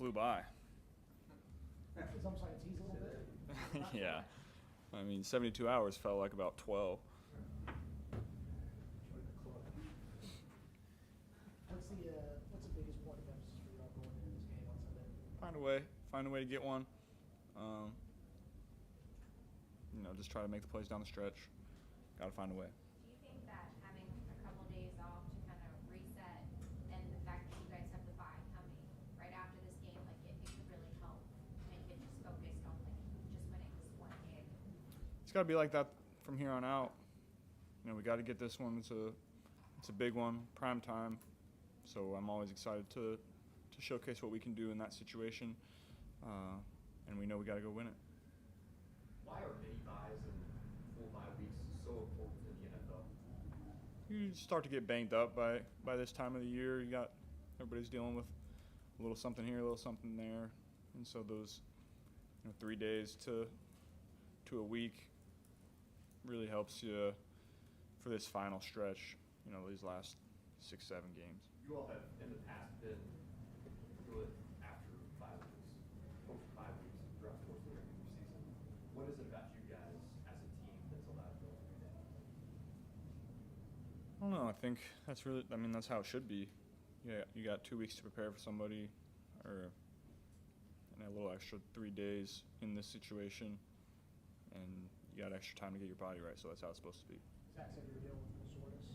flew by. It's almost like a tease a little bit. Yeah. I mean, 72 hours felt like about 12. What's the biggest point of emphasis for you all going into this game on Sunday? Find a way to get one. Just try to make the plays down the stretch. Got to find a way. Do you think that having a couple days off to kind of reset and the fact that you guys have the bye coming right after this game, like it could really help make it just focused on like just winning this one game? It's got to be like that from here on out. We got to get this one. It's a big one, prime time. So I'm always excited to showcase what we can do in that situation, and we know we got to go win it. Why are mini buys and full bye weeks so important in the NFL? You start to get banged up by this time of the year. Everybody's dealing with a little something here, a little something there, and so those 3 days to a week really helps you for this final stretch. These last 6-7 games. You all have in the past been good after 5 weeks, post 5 weeks throughout the course of the regular season. What is it about you guys as a team that's allowed you to do that? I don't know. I think that's how it should be. Yeah, you got 2 weeks to prepare for somebody, and a little extra 3 days in this situation, and you got extra time to get your body right. So that's how it's supposed to be. Zach said you were dealing with soreness.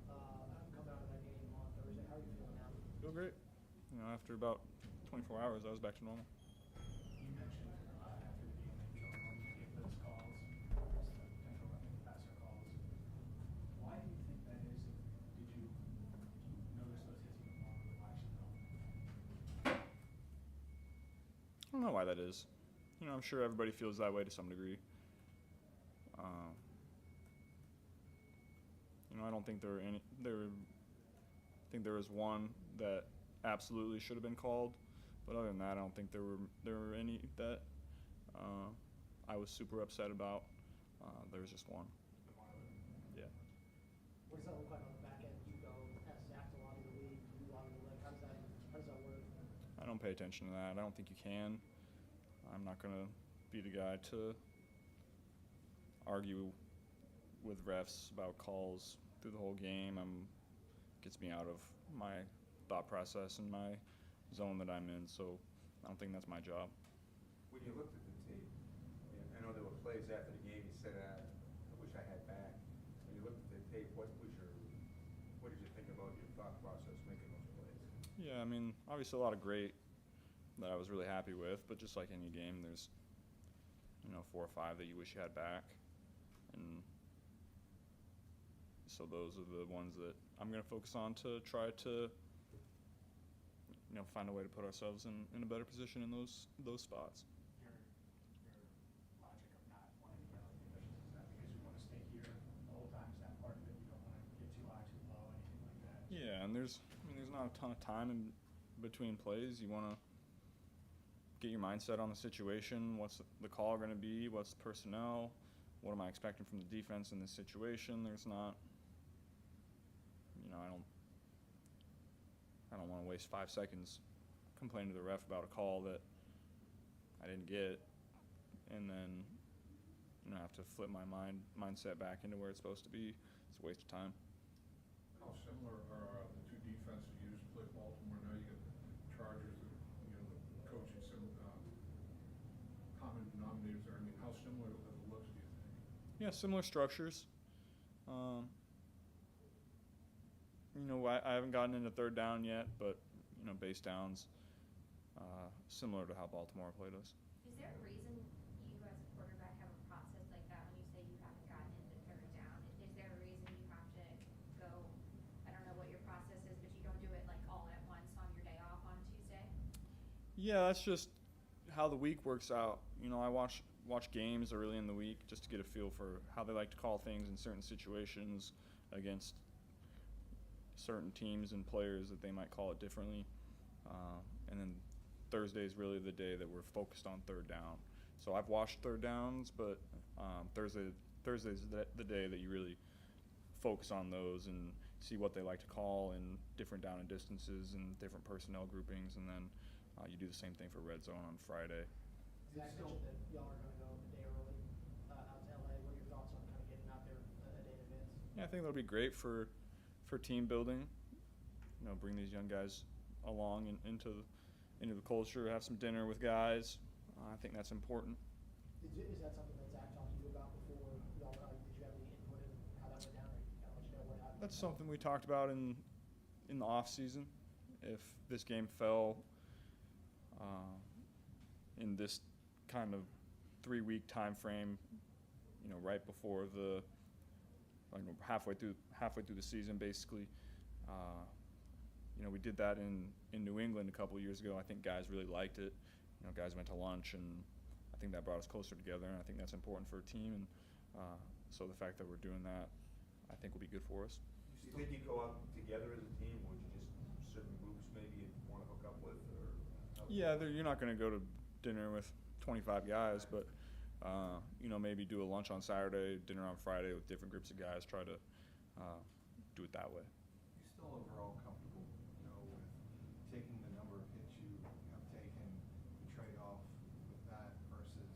Coming out of that game on Thursday, how are you feeling now? Feel great. After about 24 hours, I was back to normal. You mentioned after the game that you gave those calls, the potential running passer calls. Why do you think that is? Did you notice those hits even more with action though? I don't know why that is. I'm sure everybody feels that way to some degree. I don't think I think there was one that absolutely should have been called, but other than that, I don't think there were any that I was super upset about. There was just one. Yeah. What does that look like on the back end? Do you go as Zach to lobby the league? Do you lobby the league? How does that work? I don't pay attention to that. I don't think you can. I'm not going to be the guy to argue with refs about calls through the whole game. Gets me out of my thought process and my zone that I'm in, so I don't think that's my job. When you looked at the tape, I know there were plays after the game you said, I wish I had back. When you looked at the tape, what did you think about your thought process making those plays? Yeah, obviously a lot of great that I was really happy with, but just like any game, there's 4 or 5 that you wish you had back, and so those are the ones that I'm going to focus on to try to find a way to put ourselves in a better position in those spots. Your logic of not wanting to yell at the officials, is that because you want to stay here the whole time? Is that part of it? You don't want to get too high, too low, anything like that? Yeah, and there's not a ton of time in between plays. You want to get your mindset on the situation. What's the call going to be? What's the personnel? What am I expecting from the defense in this situation? There's not, I don't want to waste 5 seconds complaining to the ref about a call that I didn't get, and then have to flip my mindset back into where it's supposed to be. It's a waste of time. How similar are the two defenses you used to play Baltimore? Now you got the Chargers, the coaching, some common denominators there. How similar are the looks, do you think? Yeah, similar structures. I haven't gotten into third down yet, but base downs, similar to how Baltimore played us. Is there a reason you as a quarterback have a process like that when you say you haven't gotten into third down? Is there a reason you have to go, I don't know what your process is, but you don't do it like all at once on your day off on Tuesday? Yeah, that's just how the week works out. I watch games early in the week just to get a feel for how they like to call things in certain situations against certain teams and players that they might call it differently. And then Thursday is really the day that we're focused on third down. So I've watched third downs, but Thursday's the day that you really focus on those and see what they like to call in different down and distances and different personnel groupings, and then You do the same thing for red zone on Friday. Zach mentioned that y'all are going to go a day early out to LA. What are your thoughts on kind of getting out there a day in advance? Yeah, I think that'll be great for team building. Bring these young guys along into the culture, have some dinner with guys. I think that's important. Is that something that Zach talked to you about before y'all? Did you have any input in how that went down, or kind of let you know what happened? That's something we talked about in the off season. If this game fell in this kind of 3-week time frame, right before halfway through the season, basically. We did that in New England a couple of years ago. I think guys really liked it. Guys went to lunch, and I think that brought us closer together, and I think that's important for a team. And so the fact that we're doing that, I think, will be good for us. Do you think you go out together as a team, or would you just certain groups maybe you want to hook up with? Yeah, you're not going to go to dinner with 25 guys, but maybe do a lunch on Saturday, dinner on Friday with different groups of guys. Try to do it that way. You still overall comfortable, with taking the number of hits you have taken, the trade-off with that versus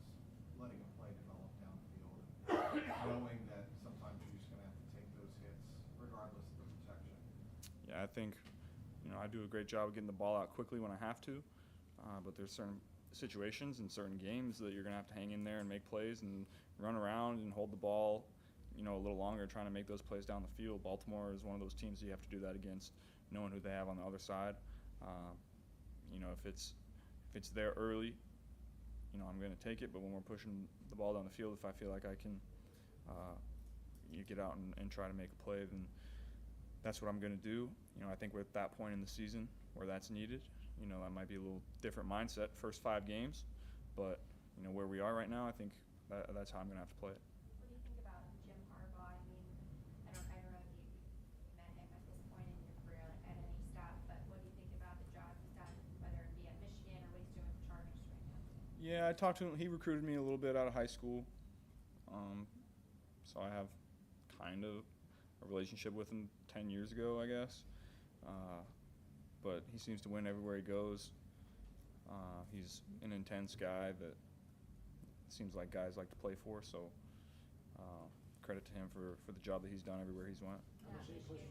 letting a play develop downfield, knowing that sometimes you're just going to have to take those hits regardless of the protection? Yeah, I think I do a great job of getting the ball out quickly when I have to, but there's certain situations and certain games that you're going to have to hang in there and make plays and run around and hold the ball a little longer, trying to make those plays down the field. Baltimore is one of those teams that you have to do that against, knowing who they have on the other side. If it's there early, I'm going to take it, but when we're pushing the ball down the field, if I feel like I can get out and try to make a play, then that's what I'm going to do. I think we're at that point in the season where that's needed. That might be a little different mindset first 5 games, but where we are right now, I think that's how I'm going to have to play it. What do you think about Jim Harbaugh? I mean, I don't know if you met him at this point in your career, like at any staff, but what do you think about the job he's done, whether it be at Michigan or what he's doing with the Chargers right now? Yeah, I talked to him. He recruited me a little bit out of high school, so I have kind of a relationship with him 10 years ago, I guess. But he seems to win everywhere he goes. He's an intense guy that seems like guys like to play for, so credit to him for the job that he's done everywhere he's went. Michigan wasn't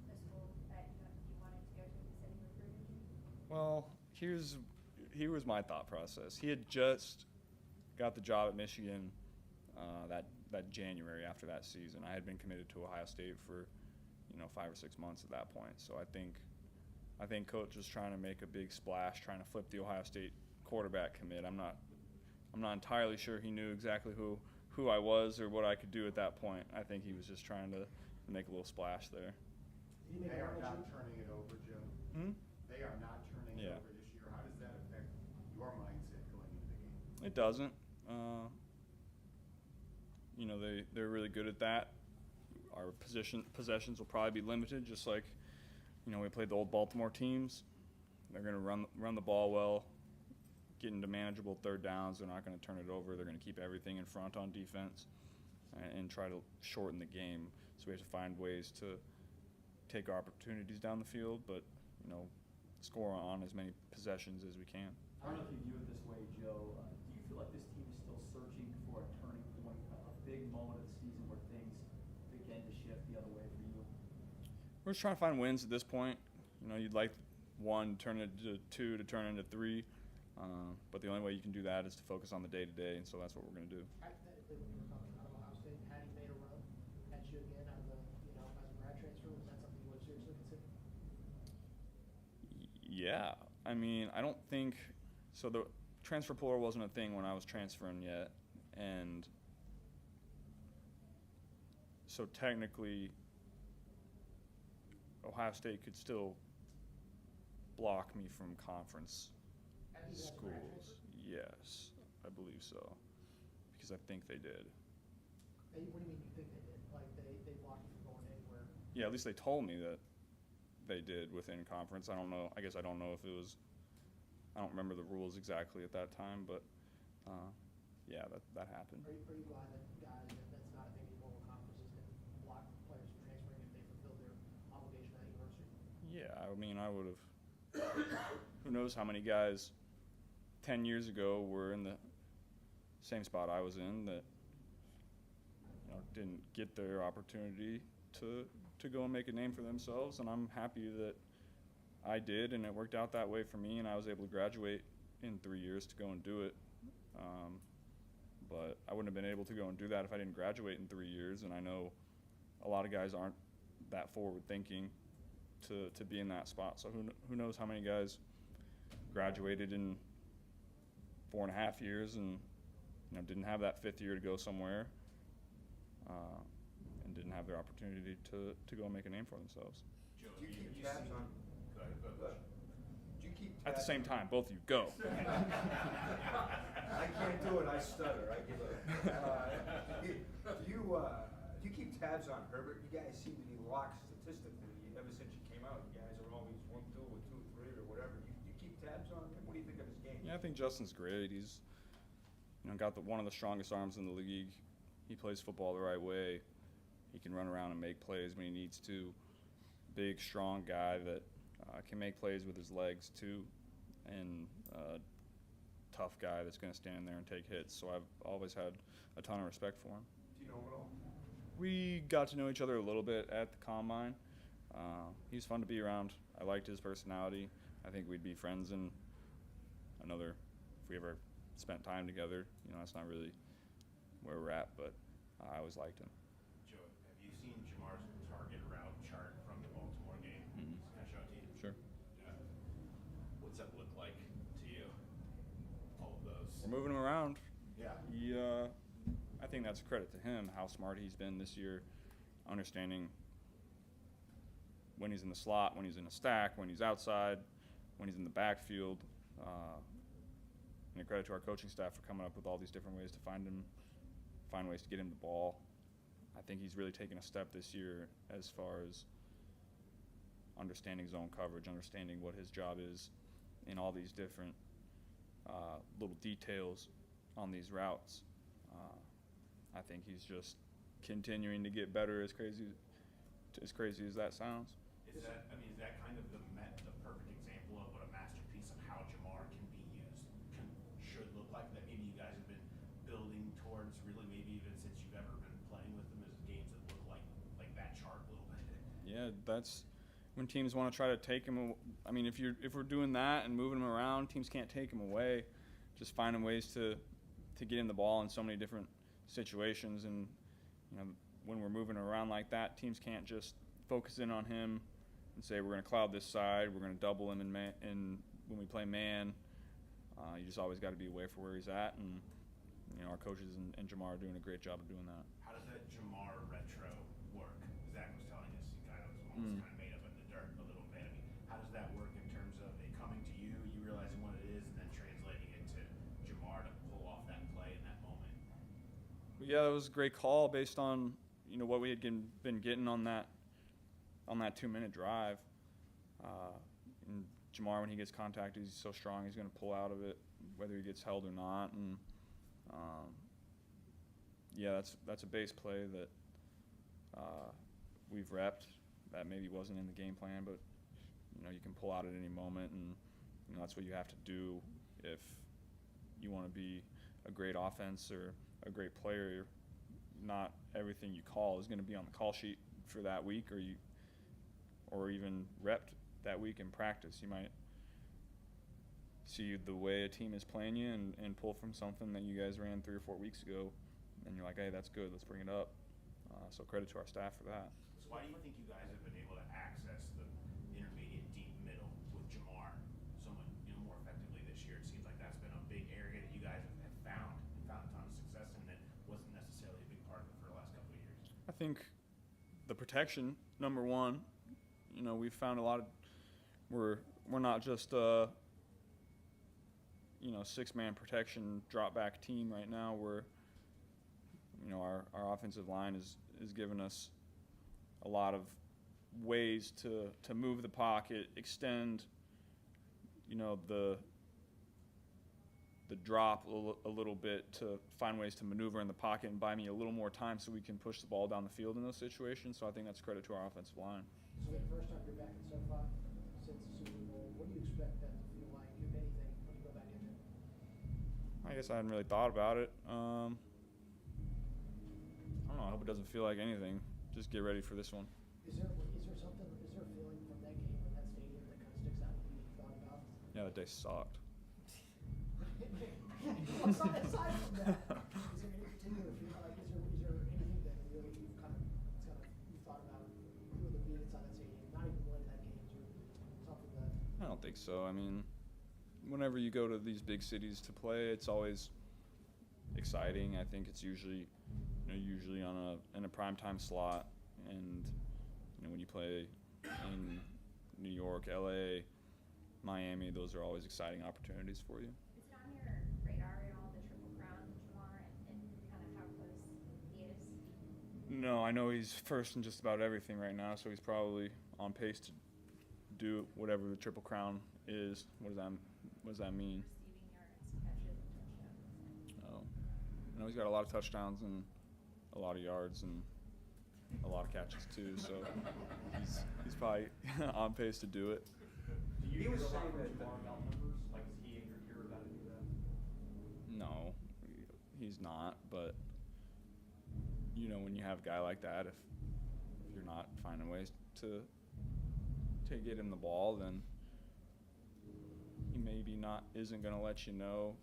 a school that you wanted to go to instead of recruiting you? Well, here was my thought process. He had just got the job at Michigan that January after that season. I had been committed to Ohio State for 5 or 6 months at that point. So I think Coach was trying to make a big splash, trying to flip the Ohio State quarterback commit. I'm not entirely sure he knew exactly who I was or what I could do at that point. I think he was just trying to make a little splash there. They are not turning it over, Jim. They are not turning it Yeah. over this year. How does that affect your mindset going into the game? It doesn't. They're really good at that. Our possessions will probably be limited, just like we played the old Baltimore teams. They're going to run the ball well, get into manageable third downs. They're not going to turn it over. They're going to keep everything in front on defense and try to shorten the game. So we have to find ways to take our opportunities down the field, but score on as many possessions as we can. I don't know if you view it this way, Joe. Do you feel like this team is still searching for a turning point, a big moment of the season where things begin to shift the other way for you? We're just trying to find wins at this point. You'd like 1 to turn into 2 to turn into 3, but the only way you can do that is to focus on the day-to-day, and so that's what we're going to do. Hypothetically, when you were coming out of Ohio State, had he made a run at you again out of the, as a grad transfer, was that something you would seriously consider? Yeah. I mean, I don't think – so the transfer portal wasn't a thing when I was transferring yet, and so technically Ohio State could still block me from conference Had he been a grad schools. transfer? Yes, I believe so, because I think they did. What do you mean you think they did? Like they blocked you from going anywhere? Yeah, at least they told me that they did within conference. I don't know. I guess I don't know if it was – I don't remember the rules exactly at that time, but yeah, that happened. Are you glad that guys that's not a thing anymore where conferences can block players from transferring if they fulfill their obligation at university? Yeah, I mean, I would have who knows how many guys 10 years ago were in the same spot I was in that didn't get their opportunity to go and make a name for themselves, and I'm happy that I did, and it worked out that way for me, and I was able to graduate in 3 years to go and do it. But I wouldn't have been able to go and do that if I didn't graduate in 3 years, and I know a lot of guys aren't that forward thinking to be in that spot. So who knows how many guys graduated in 4.5 years and didn't have that 5th year to go somewhere, and didn't have their opportunity to go and make a name for themselves. Do you keep tabs on? Go ahead. Do you keep At the tabs same time, both of you go. I can't do it. I stutter. I give up. Do you keep tabs on Herbert? You guys seem to be locked statistically. Ever since you came out, you guys are always 1-2 or 2-3 or whatever. You keep tabs on him. What do you think of his game? Yeah, I think Justin's great. He's got one of the strongest arms in the league. He plays football the right way. He can run around and make plays when he needs to. Big, strong guy that can make plays with his legs too, and tough guy that's going to stand there and take hits. So I've always had a ton of respect for him. Do you know him at all? We got to know each other a little bit at the combine. He's fun to be around. I liked his personality. I think we'd be friends in if we ever spent time together. That's not really where we're at, but I always liked him. Joe, have you seen Jamar's target route chart from the Baltimore game? Mhm. Can I show it to you? Sure. Yeah. What's that look like to you? All of those. We're moving him around. Yeah. I think that's a credit to him, how smart he's been this year, understanding when he's in the slot, when he's in a stack, when he's outside, when he's in the backfield. And a credit to our coaching staff for coming up with all these different ways to find ways to get him the ball. I think he's really taken a step this year as far as understanding zone coverage, understanding what his job is in all these different little details on these routes. I think he's just continuing to get better, as crazy as that sounds. Is that kind of the perfect example of what a masterpiece of how Jamar can be used should look like? That maybe you guys have been building towards, really, maybe even since you've ever been playing with him, as games that look like that chart a little bit. Yeah, that's when teams want to try to take him. If we're doing that and moving him around, teams can't take him away. Just finding ways to get him the ball in so many different situations, and when we're moving around like that, teams can't just focus in on him and say we're going to cloud this side, we're going to double him in when we play man. You just always got to be aware for where he's at, and our coaches and Jamar are doing a great job of doing that. How does that Jamar retro work? Zach was telling us he kind of was almost kind of made up in the dirt a little bit. How does that work in terms of it coming to you realizing what it is, and then translating it to Jamar to pull off that play in that moment? Yeah, it was a great call based on what we had been getting on that 2-minute drive. And Jamar, when he gets contacted, he's so strong, he's going to pull out of it, whether he gets held or not. And that's a base play that we've repped. That maybe wasn't in the game plan, but you can pull out at any moment, and that's what you have to do if you want to be a great offense or a great player. Not everything you call is going to be on the call sheet for that week, or even repped that week in practice. You might see the way a team is playing you and pull from something that you guys ran 3 or 4 weeks ago, and you're like, hey, that's good, let's bring it up. So credit to our staff for that. So why do you think you guys have been able to access the intermediate deep middle with Jamar so much more effectively this year? It seems like that's been a big area that you guys have found a ton of success in that wasn't necessarily a big part of it for the last couple of years. I think the protection, number one. We've found a lot of we're not just a 6-man protection drop back team right now. We're our offensive line is giving us a lot of ways to move the pocket, extend the drop a little bit, to find ways to maneuver in the pocket and buy me a little more time so we can push the ball down the field in those situations. So I think that's credit to our offensive line. So the first time you're back in SoFi since the Super Bowl, what do you expect that to feel like I guess I hadn't really thought about it. I don't know. I hope it doesn't feel like anything. Just get ready for this one. Is there a feeling from that game in that stadium that kind of sticks out that you thought about? Yeah, that day sucked. Aside from that, is there any particular feel, like, is there anything that really you've thought about doing the being inside that stadium, not even winning that game, or something that? I don't think so. I mean, whenever you go to these big cities to play, it's always exciting. I think it's usually in a primetime slot, and when you play in New York, LA, Miami, those are always exciting opportunities for you. Is it on your radar at all, the Triple Crown, Jamar, and kind of how close he is? No, I know he's first in just about everything right now, so he's probably on pace to do whatever the Triple Crown is. What does that mean? Receiving yards, catches, and touchdowns. Oh, I know he's got a lot of touchdowns and a lot of yards and a lot of catches too. So he's probably on pace to do it. Do He you was hear a lot saying from that- Jamar about numbers? Like, is he in your ear about any of that? No, he's not. But when you have a guy like that, if you're not finding ways to get him the ball, then he maybe isn't going to let you know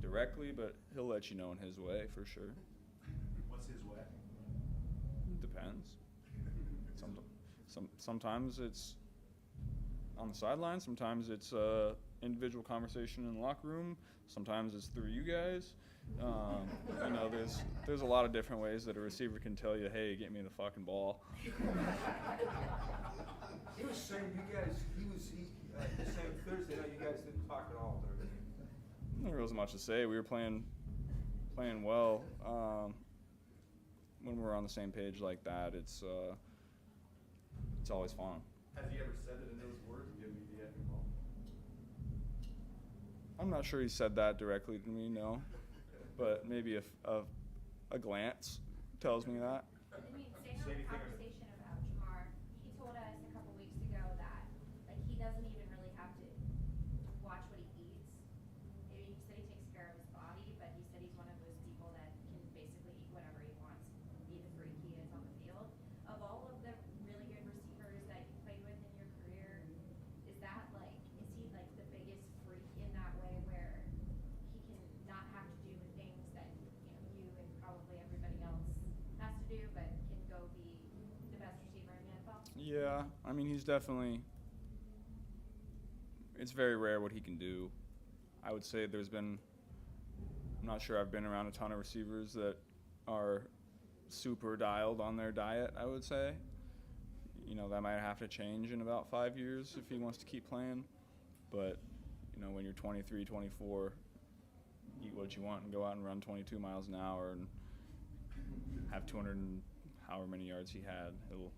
directly, but he'll let you know in his way for sure. What's his way? Depends. Sometimes it's on the sideline. Sometimes it's individual conversation in the locker room. Sometimes it's through you guys. There's a lot of different ways that a receiver can tell you, "Hey, get me the fucking ball." He was saying he was saying Thursday night you guys didn't talk at all during the game. There wasn't much to say. We were playing well. When we're on the same page like that, it's always fun. Has he ever said it in those words? Give me the effing ball. I'm not sure he said that directly to me, no, but maybe a glance tells me that. I mean, staying on the conversation about Jamar, he told us a couple weeks ago that he doesn't even really have to watch what he eats. He said he takes care of his body, but he said he's one of those people that can basically eat whatever he wants, be the freak he is on the field. Of all of the really good receivers that you played with in your career, is he the biggest freak in that way where he can not have to do the things that you and probably everybody else has to do, but can go be the best receiver in the NFL? Yeah, I mean, he's definitely. It's very rare what he can do. I would say I'm not sure I've been around a ton of receivers that are super dialed on their diet, I would say. That might have to change in about 5 years if he wants to keep playing. But, when you're 23, 24, eat what you want and go out and run 22 miles an hour and have 200 and however many yards he had. He'll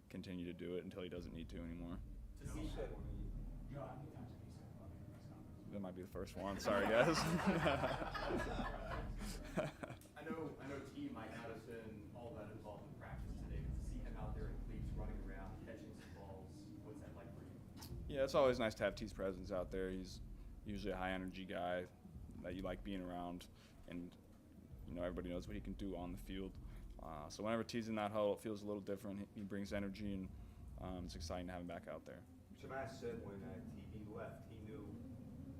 continue to do it until he doesn't need to anymore. He said when he Joe, how many times have you said about him in press conference? That might be the first one. Sorry, guys. I know T might not have been all that involved in practice today, but to see him out there in cleats running around, catching some balls, what's that like for you? Yeah, it's always nice to have T's presence out there. He's usually a high-energy guy that you like being around, and everybody knows what he can do on the field. So whenever T's in that huddle, it feels a little different. He brings energy, and it's exciting to have him back out there. Shabazz said when TB left, he knew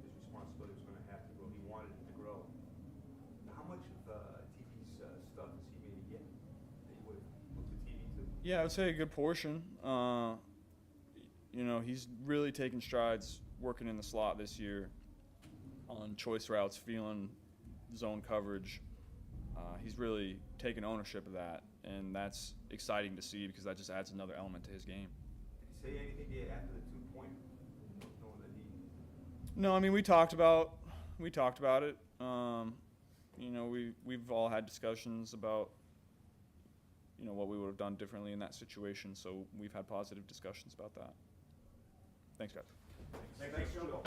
his responsibility was going to have to grow. He wanted it to grow. How much of TB's stuff has he maybe get that you would look to TB to? Yeah, I would say a good portion. He's really taken strides working in the slot this year on choice routes, feeling zone coverage. He's really taken ownership of that, and that's exciting to see because that just adds another element to his game. Did he say anything to you after the 2-point? Knowing that he. No, I mean we talked about it. We've all had discussions about what we would have done differently in that situation. So we've had positive discussions about that. Thanks, guys. Thanks, Joe.